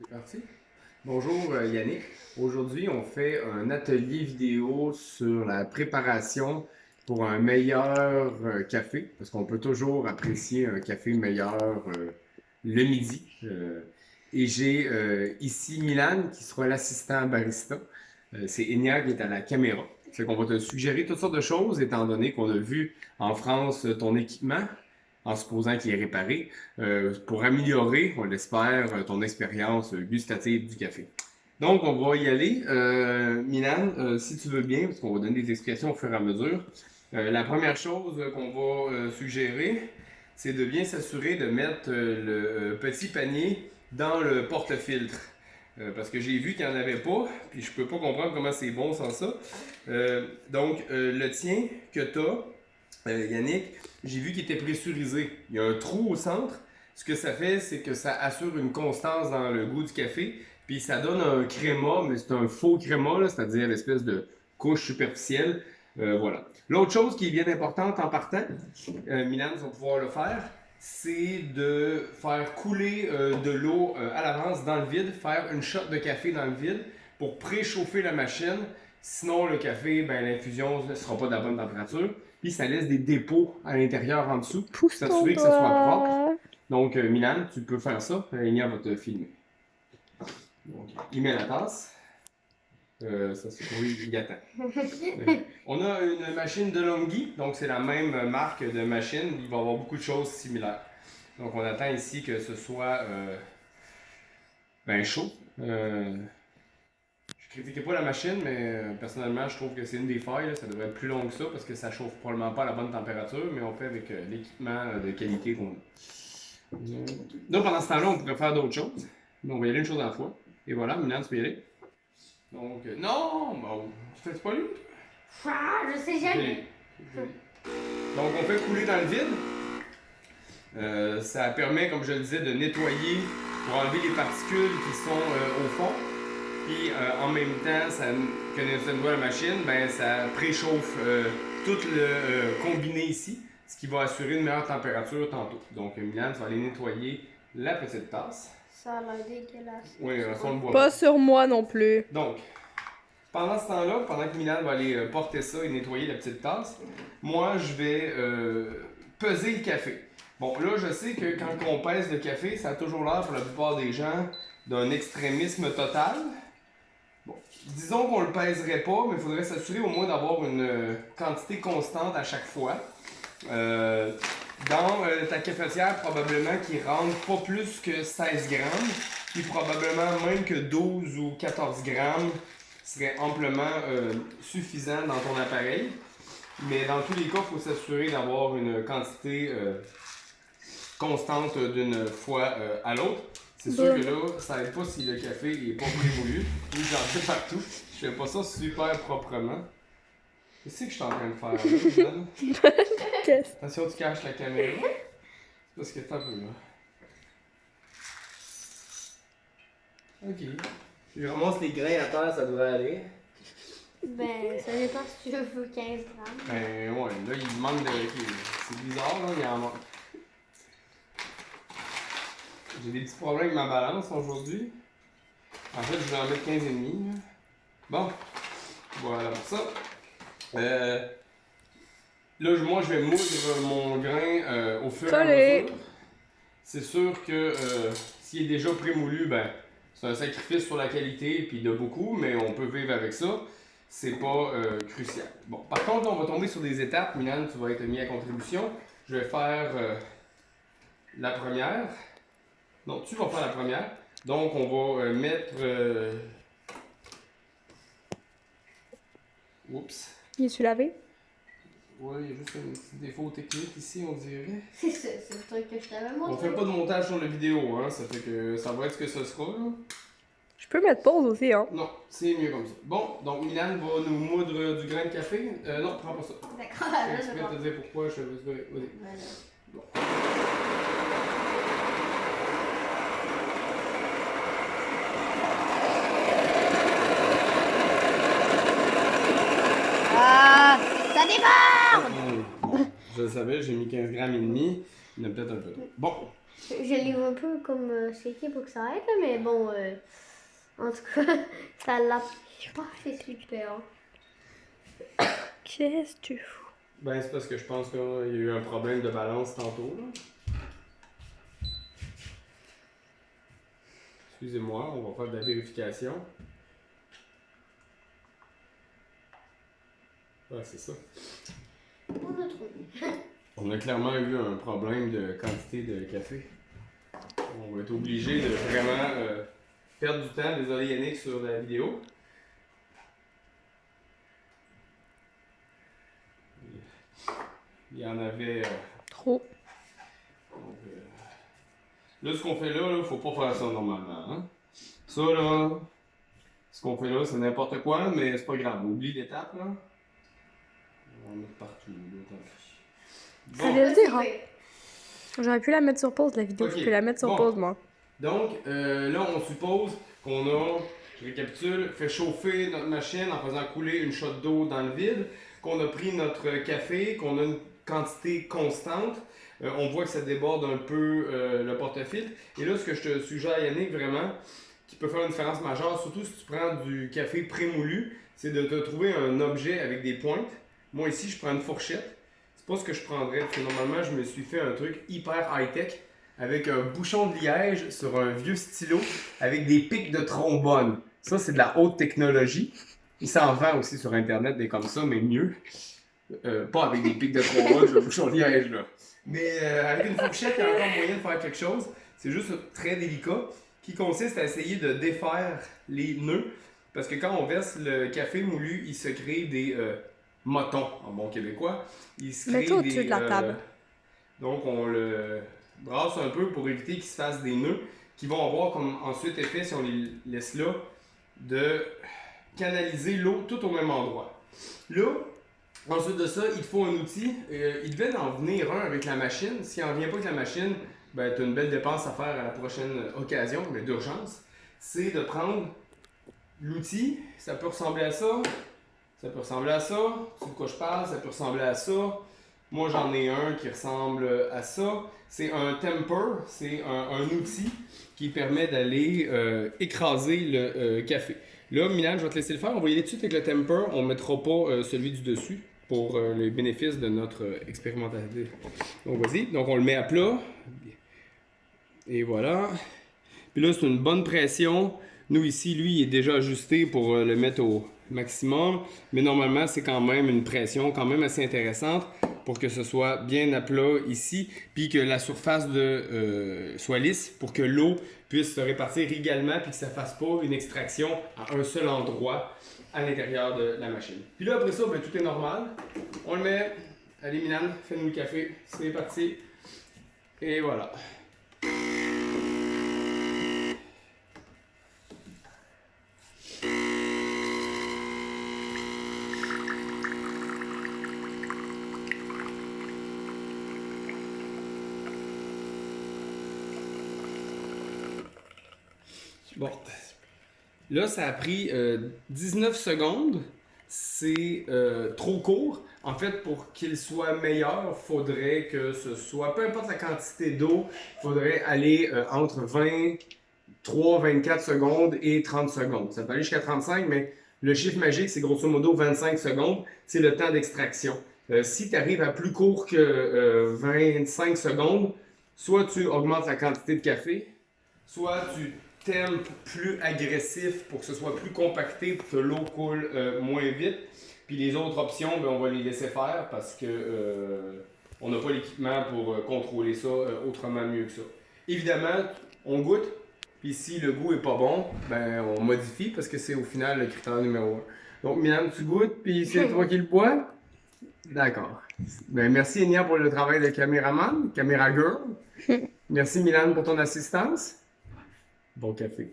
C'est parti. Bonjour Yannick. Aujourd'hui, on fait un atelier vidéo sur la préparation pour un meilleur café, parce qu'on peut toujours apprécier un café meilleur le midi. Et j'ai ici Milan qui sera l'assistant barista. C'est Enya qui est à la caméra. C'est qu'on va te suggérer toutes sortes de choses, étant donné qu'on a vu en France ton équipement, en supposant qu'il est réparé, pour améliorer, on l'espère, ton expérience gustative du café. Donc, on va y aller. Milan, si tu veux bien, parce qu'on va donner des explications au fur et à mesure. La première chose qu'on va suggérer, c'est de bien s'assurer de mettre le petit panier dans le porte-filtre. Parce que j'ai vu qu'il n'y en avait pas, puis je peux pas comprendre comment c'est bon sans ça. Donc, le tien que tu as, Yannick, j'ai vu qu'il était pressurisé. Il y a un trou au centre. Ce que ça fait, c'est que ça assure une constance dans le goût du café. Puis ça donne un créma, mais c'est un faux créma, c'est-à-dire l'espèce de couche superficielle. Voilà. L'autre chose qui est bien importante en partant, Milan va pouvoir le faire, c'est de faire couler de l'eau à l'avance dans le vide, faire une shot de café dans le vide pour préchauffer la machine. Sinon, le café, ben, l'infusion ne sera pas de la bonne température. Puis ça laisse des dépôts à l'intérieur en dessous pour Pousse ton s'assurer que ça soit propre. doigt. Donc, Milan, tu peux faire ça. Enya va te filmer. Donc, il met la tasse. Ça, c'est oui, il attend. On a une machine de Longhi, donc c'est la même marque de machine. Il va y avoir beaucoup de choses similaires. Donc, on attend ici que ce soit ben chaud. Je critiquais pas la machine, mais personnellement, je trouve que c'est une des failles. Là. Ça devrait être plus long que ça parce que ça chauffe probablement pas à la bonne température, mais on fait avec l'équipement de qualité qu'on a. Donc, pendant ce temps-là, on pourrait faire d'autres choses. Mais on va y aller une chose à la fois. Et voilà, Milan, tu peux y aller. Donc, non, bon, tu fais pas lui? Ah, je sais jamais. Ok. Donc, on fait couler dans le vide. Ça permet, comme je le disais, de nettoyer pour enlever les particules qui sont au fond. Puis en même temps, que ça nettoie la machine, ben, ça préchauffe tout le combiné ici, ce qui va assurer une meilleure température tantôt. Donc, Milan, tu vas aller nettoyer la petite tasse. Ça a l'air dégueulasse. Oui, ça on le voit Pas sur moi non plus. Donc, pendant ce temps-là, pendant que Milan va aller porter ça et nettoyer la petite tasse, moi, je vais peser le café. Bon, là, je sais que quand on pèse le café, ça a toujours l'air, pour la plupart des gens, d'un extrémisme total. Bon, disons qu'on le pèserait pas, mais il faudrait s'assurer au moins d'avoir une quantité constante à chaque fois. Dans ta cafetière, probablement qu'il rentre pas plus que 16 grammes, puis probablement même que 12 ou 14 grammes serait amplement suffisant dans ton appareil. Mais dans tous les cas, il faut s'assurer d'avoir une quantité constante d'une fois à l'autre. C'est sûr que là, ça aide pas si le café est pas prémoulu. Puis j'en fais partout. Je fais pas ça super proprement. Qu'est-ce que je suis en train de faire là, Jeanne? Qu'est-ce? Attention, tu caches la caméra. C'est parce que t'as un peu là. Ok. Je ramasse les grains à terre, ça devrait aller. Ben, ça dépend si tu veux 15 grammes. Ben ouais, là il manque de. C'est bizarre, là, il en manque. J'ai des petits problèmes avec ma balance aujourd'hui. En fait, je vais en mettre 15,5. Là. Bon, voilà pour ça. Là, moi, je vais moudre mon grain au fur et à mesure. C'est sûr que s'il est déjà prémoulu, ben, c'est un sacrifice sur la qualité, puis de beaucoup, mais on peut vivre avec ça. C'est pas crucial. Bon, par contre, on va tomber sur des étapes. Milan, tu vas être mis à contribution. Je vais faire la première. Non, tu vas faire la première. Donc, on va mettre. Oups. Y es-tu lavé? Ouais, il y a juste un petit défaut technique ici, on dirait. C'est ça, c'est le truc que je t'avais On montré. fait pas de montage sur la vidéo, hein. Ça fait que ça va être ce que ce sera, là. Je peux mettre pause aussi, hein? Non, c'est mieux comme ça. Bon, donc Milan va nous moudre du grain de café. Non, prends pas ça. D'accord, Je là, vais je te vais. dire pourquoi je vais. Vas-y. Voilà. Bon. Ah, ça déborde! Bon, je le savais, j'ai mis 15 grammes et demi. Il y en a peut-être un peu trop. Bon. Je livre un peu comme shaké pour que ça aide, là, mais bon, en tout cas, ça l'a pas fait super. Qu'est-ce que tu fous? Ben, c'est parce que je pense qu'il y a eu un problème de balance tantôt. Là. Excusez-moi, on va faire de la vérification. Ah, c'est ça. On a trouvé. On a clairement eu un problème de quantité de café. On va être obligé de vraiment perdre du temps. Désolé Yannick sur la vidéo. Il y en avait... Trop. donc, là, ce qu'on fait là, faut pas faire ça normalement. Hein? Ça, là, ce qu'on fait là, c'est n'importe quoi, mais c'est pas grave. Oublie l'étape, là. On va en mettre partout, là, tant pis. Ça veut dire, hein? J'aurais pu la mettre sur pause, la vidéo. Ok. Je peux la mettre sur Bon. pause, moi. Donc, là, on suppose qu'on a, je récapitule, fait chauffer notre machine en faisant couler une shot d'eau dans le vide, qu'on a pris notre café, qu'on a une quantité constante. On voit que ça déborde un peu le porte-filtre. Et là, ce que je te suggère, Yannick, vraiment, qui peut faire une différence majeure, surtout si tu prends du café prémoulu, c'est de te trouver un objet avec des pointes. Moi, ici, je prends une fourchette. C'est pas ce que je prendrais, parce que normalement, je me suis fait un truc hyper high-tech avec un bouchon de liège sur un vieux stylo avec des pics de trombone. Ça, c'est de la haute technologie. Il s'en vend aussi sur Internet des comme ça, mais mieux. Pas avec des pics de trombone sur le bouchon de liège, là. Mais avec une fourchette, il y a encore moyen de faire quelque chose. C'est juste très délicat, qui consiste à essayer de défaire les nœuds. Parce que quand on verse le café moulu, il se crée des motons, en bon québécois. Il se crée Mets-toi au-dessus de la table. Donc, on le brasse un peu pour éviter qu'il se fasse des nœuds qui vont avoir comme ensuite effet, si on les laisse là, de canaliser l'eau tout au même endroit. Là, ensuite de ça, il te faut un outil. Il devait en venir un avec la machine. S'il n'en vient pas avec la machine, ben, tu as une belle dépense à faire à la prochaine occasion, mais d'urgence. C'est de prendre l'outil. Ça peut ressembler à ça. Ça peut ressembler à ça. Tu sais de quoi je parle? Ça peut ressembler à ça. Moi, j'en ai un qui ressemble à ça. C'est un temper, c'est un outil qui permet d'aller écraser le café. Là, Milan, je vais te laisser le faire. On va y aller tout de suite avec le temper. On ne mettra pas celui du dessus pour les bénéfices de notre expérimentation. Donc, vas-y. Donc, on le met à plat. Et voilà. Puis là, c'est une bonne pression. Nous, ici, lui, il est déjà ajusté pour le mettre au maximum. Mais normalement, c'est quand même une pression quand même assez intéressante pour que ce soit bien à plat ici, puis que la surface soit lisse pour que l'eau puisse se répartir également, puis que ça ne fasse pas une extraction à un seul endroit à l'intérieur de la machine. Puis là, après ça, ben, tout est normal. On le met. Allez, Milan, fais-nous le café. C'est parti. Et voilà. Bon, là, ça a pris 19 secondes. C'est trop court. En fait, pour qu'il soit meilleur, il faudrait que ce soit, peu importe la quantité d'eau, il faudrait aller entre 23, 24 secondes et 30 secondes. Ça peut aller jusqu'à 35, mais le chiffre magique, c'est grosso modo 25 secondes. C'est le temps d'extraction. Si tu arrives à plus court que 25 secondes, soit tu augmentes la quantité de café, soit tu temp plus agressif pour que ce soit plus compacté, pour que l'eau coule moins vite. Puis les autres options, ben, on va les laisser faire parce que on n'a pas l'équipement pour contrôler ça autrement mieux que ça. Évidemment, on goûte, puis si le goût est pas bon, ben on modifie parce que c'est au final le critère numéro 1. Donc Milan, tu goûtes, puis c'est toi qui le bois? D'accord. Ben, merci Enya pour le travail de caméraman, caméra girl. Merci Milan pour ton assistance. Bon café.